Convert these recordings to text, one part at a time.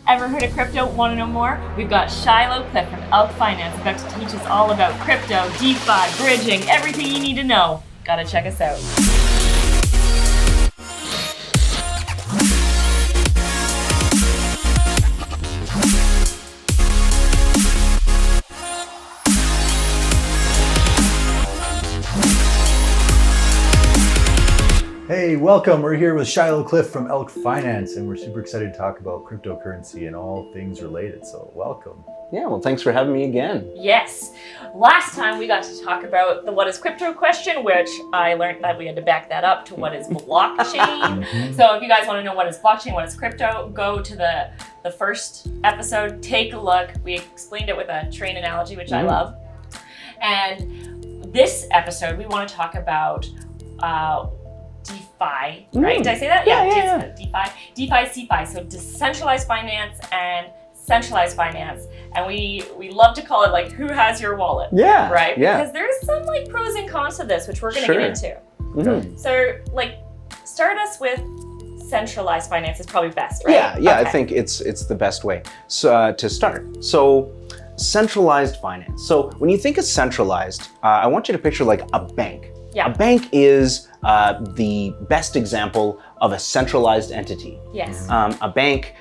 Ever heard of crypto? Want to know more? We've got Shylo Cliffe from Elk Finance about to teach us all about crypto, DeFi, bridging, everything you need to know. Gotta check us out. Hey, welcome. We're here with Shylo Cliffe from Elk Finance, and we're super excited to talk about cryptocurrency and all things related. So welcome. Yeah, well, thanks for having me again. Yes. Last time we got to talk about the what is crypto question, which I learned that we had to back that up to what is blockchain. So if you guys want to know what is blockchain, what is crypto, go to the first episode, take a look. We explained it with a train analogy, which I love. And this episode, we want to talk about DeFi, right? Did I say that? Yeah. DeFi, CeFi. So decentralized finance and centralized finance. And we love to call it like, who has your wallet? Yeah. Right? Yeah. Because there's some like pros and cons to this, which we're going to get into. Mm-hmm. So like, start us with centralized finance is probably best, right? Yeah. Okay. I think it's the best way to start. So centralized finance. So when you think of centralized, I want you to picture like a bank. Yeah. A bank is the best example of a centralized entity. Yes. A bank,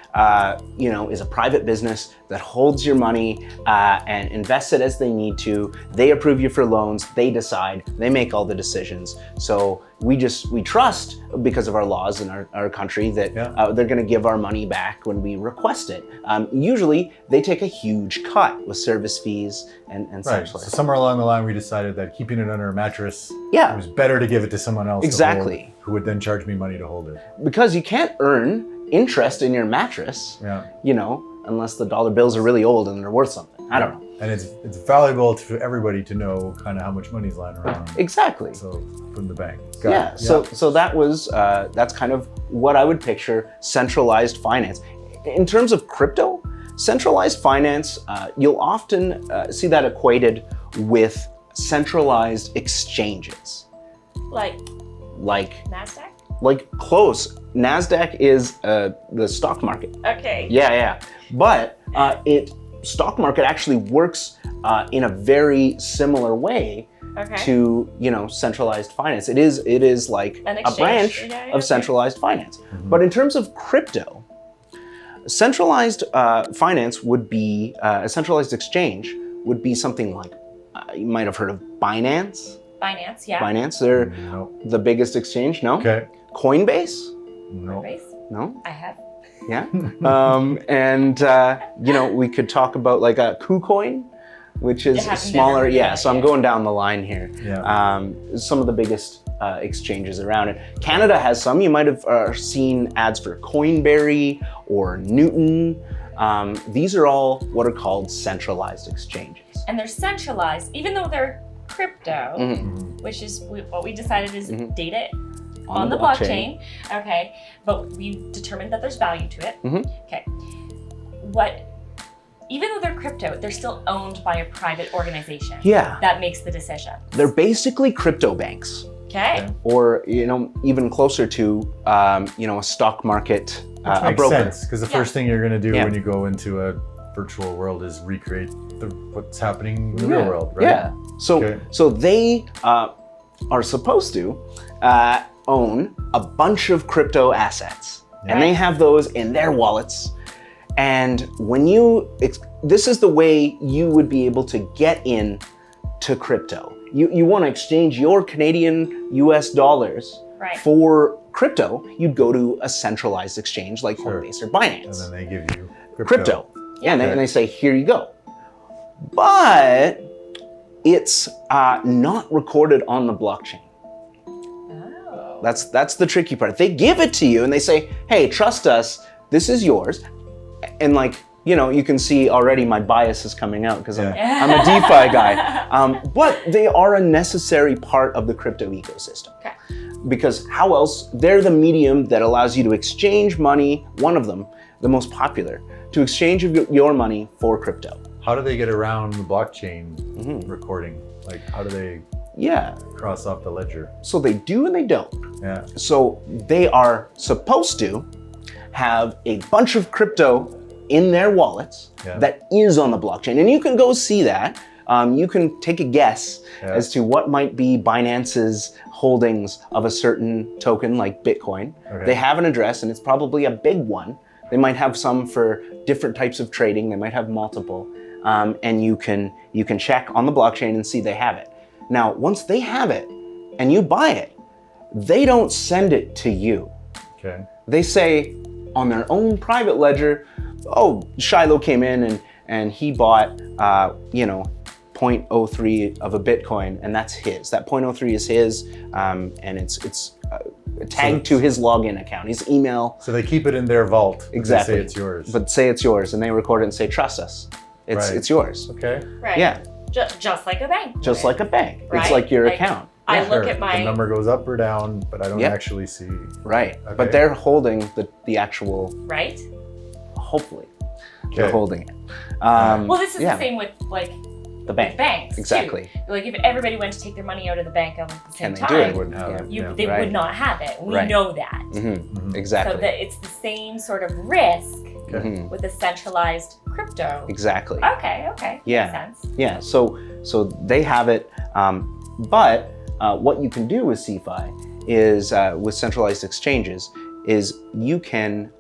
is a private business that holds your money and invests it as they need to. They approve you for loans. They decide. They make all the decisions. So we trust, because of our laws in our country, that they're going to give our money back when we request it. Usually, they take a huge cut with service fees and such. Right. So somewhere along the line, we decided that keeping it under a mattress, it was better to give it to someone else. Exactly. To hold, who would then charge me money to hold it. Because you can't earn interest in your mattress, unless the dollar bills are really old and they're worth something. I don't know. And it's valuable to everybody to know kind of how much money's lying around. Exactly. So from the bank. So that was that's kind of what I would picture centralized finance. In terms of crypto, centralized finance, you'll often see that equated with centralized exchanges. Like NASDAQ? Like close. NASDAQ is the stock market. Okay. Yeah. But stock market actually works in a very similar way to centralized finance. It is like a branch of centralized finance. Mm-hmm. But in terms of crypto, centralized finance would be a centralized exchange would be something like you might have heard of Binance. Binance, yeah. Binance, they're the biggest exchange. No. Okay. Coinbase. No. Coinbase? No. I have. Yeah. We could talk about like a KuCoin, which is smaller. Yeah. So I'm going down the line here. Yeah. Some of the biggest exchanges around it. Canada has some. You might have seen ads for Coinberry or Newton. These are all what are called centralized exchanges. And they're centralized, even though they're crypto, which is what we decided is data on the blockchain. Okay, but we determined that there's value to it. Okay, even though they're crypto, they're still owned by a private organization. Yeah, that makes the decision. They're basically crypto banks. Okay. Or even closer to a stock market. Which makes broker. sense, because the first thing you're going to do when you go into a virtual world is recreate what's happening in the real world, right? Yeah. So they are supposed to own a bunch of crypto assets, and they have those in their wallets. And when this is the way you would be able to get in to crypto. You want to exchange your Canadian US dollars for crypto, you'd go to a centralized exchange like Coinbase or Binance. And then they give you crypto. Yeah, and they say, here you go. But it's not recorded on the blockchain. Oh. That's the tricky part. They give it to you and they say, hey, trust us, this is yours. And you can see already my bias is coming out because I'm a DeFi guy. But they are a necessary part of the crypto ecosystem. Okay. Because how else? They're the medium that allows you to exchange money, one of them, the most popular, to exchange your money for crypto. How do they get around the blockchain recording? Like, how do they cross off the ledger? So they do and they don't. So they are supposed to have a bunch of crypto in their wallets that is on the blockchain. And you can go see that. You can take a guess as to what might be Binance's holdings of a certain token like Bitcoin. Okay. They have an address, and it's probably a big one. They might have some for different types of trading. They might have multiple. And you can check on the blockchain and see they have it. Now, once they have it and you buy it, they don't send it to you. Okay. They say on their own private ledger, oh, Shylo came in and he bought, 0.03 of a Bitcoin, and that's his. That 0.03 is his, and it's tagged to his login account, his email. So they keep it in their vault. Exactly. They say it's yours. But say it's yours, and they record it and say, trust us. It's yours. Okay. Right. Yeah. Just like a bank. Just like a bank. Right? It's like your account. I look at my The number goes up or down, but I don't actually see. Right. Okay. But they're holding the actual. right. Hopefully, they're Okay. holding it. Well, this is the same with like the bank. banks. Exactly. Too. Like if everybody went to take their money out of the bank at the same Can they time, do it? They wouldn't have it. they Right. would not have it. We Right. know that. Mm-hmm. Exactly. So that it's the same sort of risk Okay. Mhm. with a centralized crypto. Exactly. Okay. Yeah. Makes sense. Yeah. So they have it, but what you can do with CeFi is with centralized exchanges is you can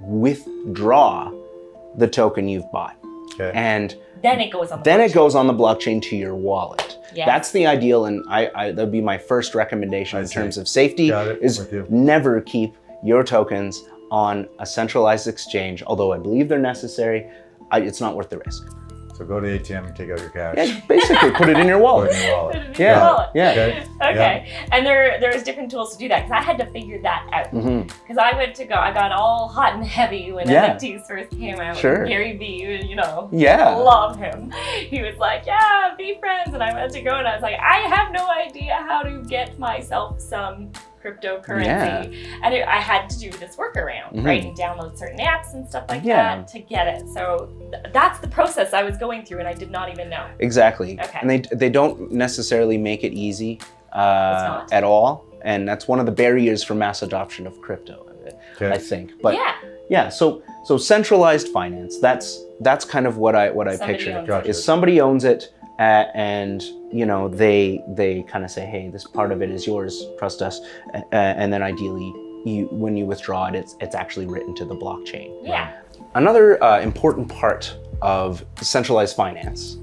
withdraw the token you've bought, Okay. and Then it goes on the then it blockchain. goes on the blockchain to your wallet. Yeah. That's the ideal, and that'd be my first recommendation in terms of safety Got it. is With you. never keep your tokens on a centralized exchange. Although I believe they're necessary, it's not worth the risk. So go to the ATM and take out your cash. Yeah, basically put it in your Put wallet. it in your wallet. Put it in Yeah. your wallet. Yeah. Okay. Okay. And there's different tools to do that because I had to figure that out. Mhm. Because I got all hot and heavy when Yeah. NFTs first came out. Sure. Gary Vee, Yeah. love him. He was like, yeah, be friends. And I went to go and I was like, I have no idea how to get myself some cryptocurrency. Yeah. And I had to do this workaround, Mhm. right? And download certain apps and stuff like Yeah. that to get it. So that's the process I was going through and I did not even know. Exactly. Okay. And they don't necessarily make it easy not. at all, and that's one of the barriers for mass adoption of crypto, Okay. I think. But yeah. so centralized finance. That's kind of what I Somebody picture. owns Gotcha. Is somebody owns it, and they kind of say, hey, this part of it is yours, trust us, and then ideally when you withdraw it, it's actually written to the blockchain. Yeah. Another important part of centralized finance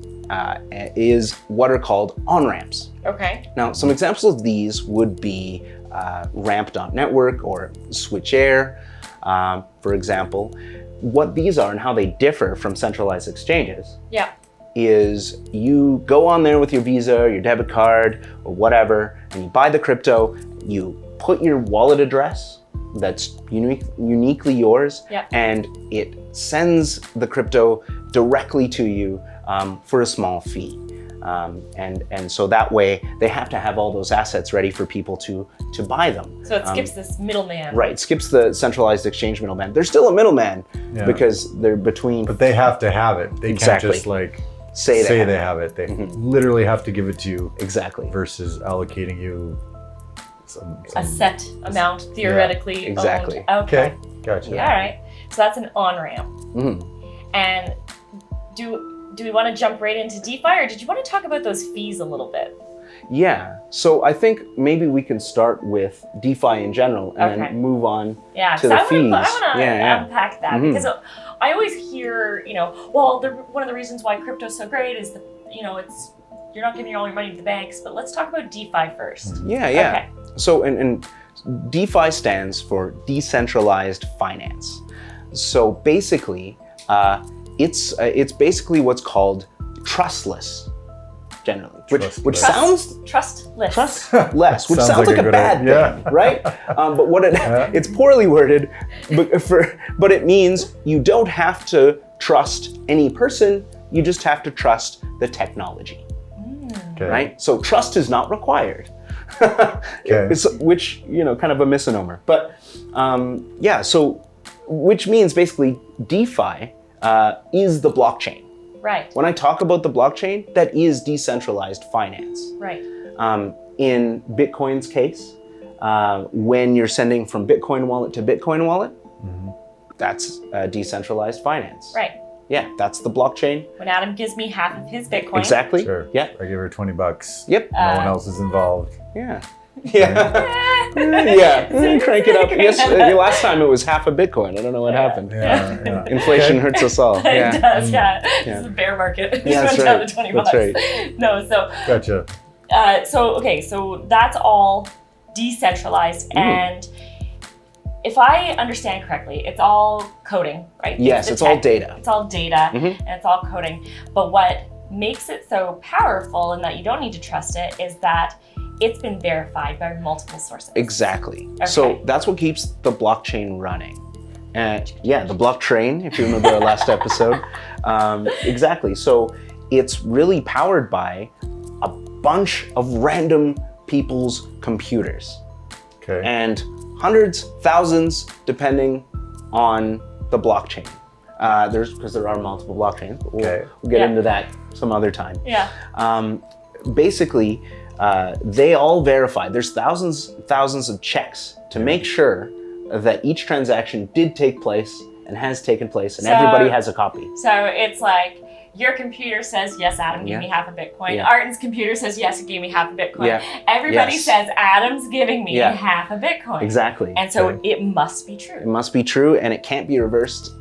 is what are called OnRamps. Okay. Now, some examples of these would be Ramp.network or SwitchAir, for example. What these are and how they differ from centralized exchanges Yeah. is you go on there with your Visa or your debit card or whatever, and you buy the crypto, you put your wallet address that's uniquely yours, Yeah. and it sends the crypto directly to you for a small fee. And so that way they have to have all those assets ready for people to buy them. So it skips this middleman. Right, skips the centralized exchange middleman. There's still a middleman because they're between. But they have to have it. They Exactly. can't just like Say they they have it. They literally have to give it to you Exactly. versus allocating you A set amount theoretically exactly. owned. Okay, gotcha. All right. So that's an on-ramp. Mhm. And do we want to jump right into DeFi or did you want to talk about those fees a little bit? Yeah, so I think maybe we can start with DeFi in general and Okay. then move on Yeah, to because the I want fees. to Yeah. unpack that Mhm. because I always hear, well, one of the reasons why crypto's so great is that, it's you're not giving all your money to the banks, but let's talk about DeFi first. Yeah. Okay. So, and DeFi stands for Decentralized Finance. So basically, it's basically what's called trustless, generally, which Trustless. sounds Trustless. trustless, which sounds like a good bad idea. thing, right? But what it's poorly worded, but it means you don't have to trust any person. You just have to trust the technology, Okay. right? So trust is not required. Okay. Which, kind of a misnomer. But so which means basically DeFi is the blockchain. Right. When I talk about the blockchain, that is decentralized finance. Right. In Bitcoin's case, when you're sending from Bitcoin wallet to Bitcoin wallet, that's decentralized finance. Right. Yeah, that's the blockchain. When Adam gives me half of his Bitcoin. Exactly. Sure. Yeah. I give her $20. Yep. No one else is involved. Yeah. Yeah. Yeah. Crank it up. Yes. Last time it was half a Bitcoin. I don't know what happened. Yeah. Inflation hurts us all. It Yeah. does, yeah. This is a bear market. Yeah, that's Went down right. to 20 That's bucks. right. No, so Gotcha. so that's all decentralized, and if I understand correctly, it's all coding, right? Yes, it's all data. It's all data, and it's all coding. But what makes it so powerful and that you don't need to trust it is that it's been verified by multiple sources. Exactly. Okay. So that's what keeps the blockchain running. Yeah, the blockchain, if you remember our last episode. Exactly. So it's really powered by a bunch of random people's computers. Okay. And hundreds, thousands, depending on the blockchain. Because there are multiple blockchains, but we'll get into that some other time. Yeah. Basically, they all verify. There's thousands of checks to make sure that each transaction did take place and has taken place, and everybody has a copy. So it's like your computer says, yes, Adam, give me half a Bitcoin. Yeah. Arden's computer says, yes, give me half a Bitcoin. Yeah. Everybody says, Adam's giving me half a Bitcoin. Exactly. And so it must be true. It must be true, and it can't be reversed,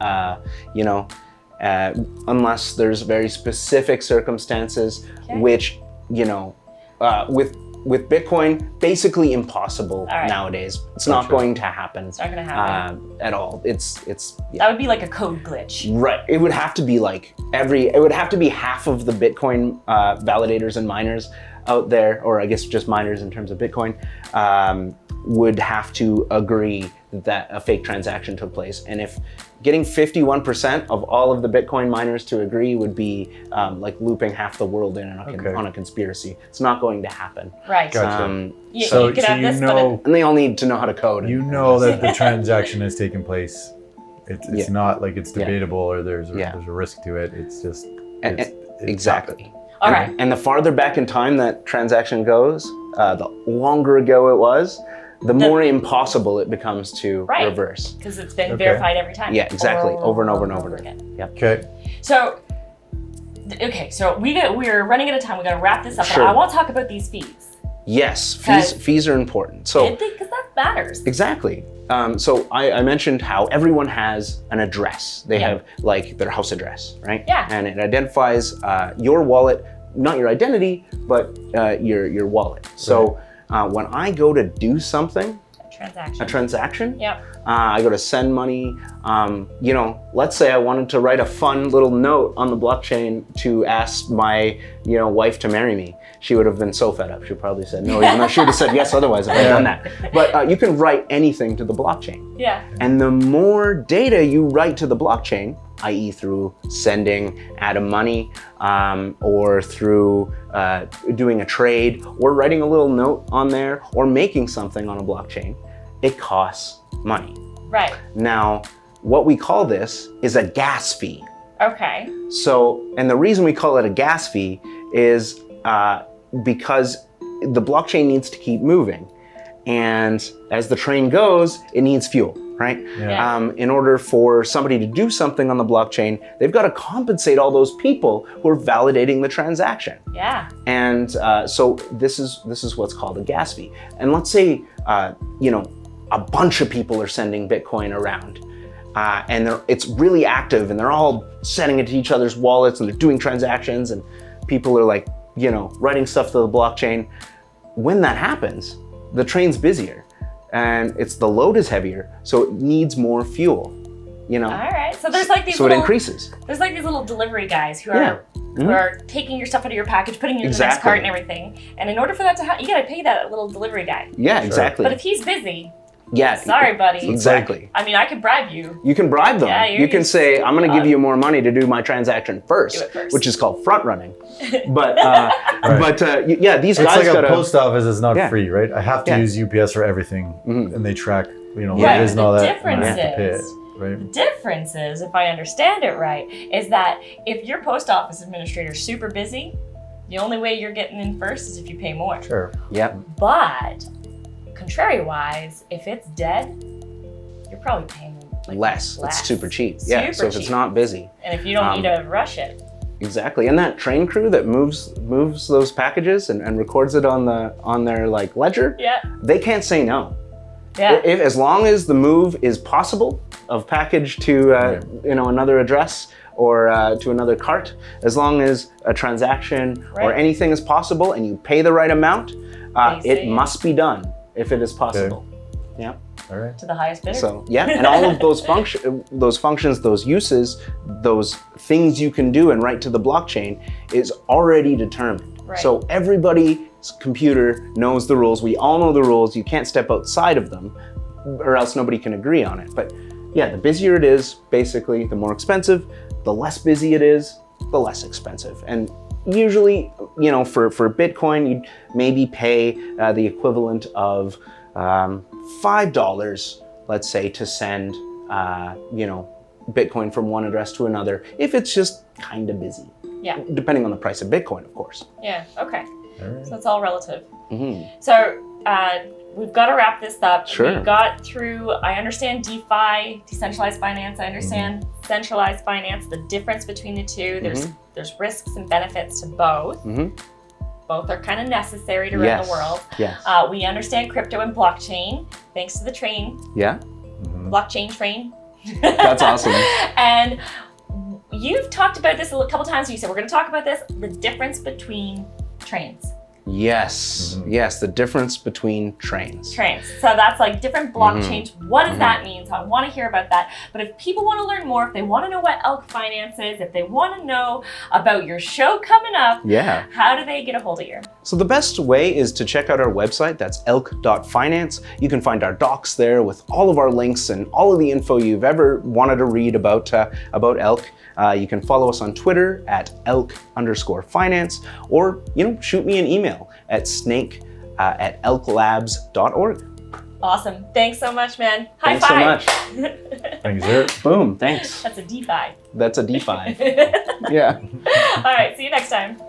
unless there's very specific circumstances, which, with Bitcoin, basically impossible nowadays. It's not going to happen. It's not going to happen at all. It's That would be like a code glitch. Right. It would have to be it would have to be half of the Bitcoin validators and miners out there, or I guess just miners in terms of Bitcoin, would have to agree that a fake transaction took place. And if getting 51% of all of the Bitcoin miners to agree would be like looping half the world in on a conspiracy. It's not going to happen. Right. Gotcha. And they all need to know how to code. You know that the transaction has taken place. It's not like it's debatable or there's a risk to it. It's just exactly. happened. All right. And the farther back in time that transaction goes, the longer ago it was, the more impossible it becomes to reverse. Because it's been verified every time. Yeah, exactly. Over and over again. Yep. Okay. So we're running out of time. We got to wrap this up. Sure. But I want to talk about these fees. Yes, fees are important. So because that matters. Exactly. So I mentioned how everyone has an address. They have like their house address, right? Yeah. And it identifies your wallet, not your identity, but your wallet. Right. So when I go to do something, a transaction, I go to send money. Let's say I wanted to write a fun little note on the blockchain to ask my wife to marry me. She would have been so fed up. She probably said no, even though she would have said yes otherwise if I had done that. But you can write anything to the blockchain. Yeah. And the more data you write to the blockchain, i.e. through sending Adam money, or through doing a trade, or writing a little note on there, or making something on a blockchain, it costs money. Right. Now, what we call this is a gas fee. Okay. So, and the reason we call it a gas fee is because the blockchain needs to keep moving. And as the train goes, it needs fuel, right? Yeah. In order for somebody to do something on the blockchain, they've got to compensate all those people who are validating the transaction. Yeah. And so this is what's called a gas fee. And let's say, a bunch of people are sending Bitcoin around. And it's really active and they're all sending it to each other's wallets and they're doing transactions and people are writing stuff to the blockchain. When that happens, the train's busier and the load is heavier, so it needs more fuel, All right, so there's like these so it increases. There's like these little delivery guys who are who are taking your stuff out of your package, putting it in the next cart and everything. And in order for that to happen, you gotta pay that little delivery guy. Yeah, exactly. But if he's busy, yeah. Sorry, buddy. Exactly. I mean, I could bribe you. You can bribe them. Yeah, you can say, I'm going to give you more money to do my transaction first, which is called front running. But these guys it's like a post office is not free, right? I have to use UPS for everything, and they track, what it is and all that. And I have to pay it, right? The difference is, if I understand it right, is that if your post office administrator is super busy, the only way you're getting in first is if you pay more. Sure. Yep. But contrary-wise, if it's dead, you're probably paying less. Less. It's super cheap. Yeah. Super So if it's cheap. not busy. And if you don't need to rush it. Exactly. And that train crew that moves those packages and records it on their like ledger, Yeah. they can't say no. Yeah. If as long as the move is possible of package to another address or to another cart, as long as a transaction or anything is possible and you pay the right amount, it must be done if it is possible. Okay. Yeah. All right. To the highest bidder. So yeah, and all of those functions, those uses, those things you can do and write to the blockchain is already determined. Right. So everybody's computer knows the rules. We all know the rules. You can't step outside of them, or else nobody can agree on it. But yeah, the busier it is, basically, the more expensive. The less busy it is, the less expensive. And usually, for Bitcoin, you'd maybe pay the equivalent of $5, let's say, to send, Bitcoin from one address to another, if it's just kind of busy. Yeah. Depending on the price of Bitcoin, of course. Yeah. Okay. All right. So it's all relative. Mm-hmm. So we've got to wrap this up. Sure. We got through, I understand DeFi, decentralized finance. I understand centralized finance, the difference between the two. There's risks and benefits to both. Mm-hmm. Both are kind of necessary to run the world. Yes. We understand crypto and blockchain, thanks to the train, Yeah. blockchain train. That's awesome. And you've talked about this a couple times. You said we're going to talk about this, the difference between trains. Yes. Yes. The difference between trains. So that's like different blockchains. What does that mean? So I want to hear about that. But if people want to learn more, if they want to know what Elk Finance is, if they want to know about your show coming up, how do they get a hold of you? So the best way is to check out our website. That's elk.finance. You can find our docs there with all of our links and all of the info you've ever wanted to read about Elk. You can follow us on Twitter at elk_finance, or shoot me an email at snake@elklabs.org. Awesome. Thanks so much, man. High Thanks five. so much. Thanks, sir. Boom. Thanks. That's a DeFi. That's a DeFi. Yeah. All right. See you next time.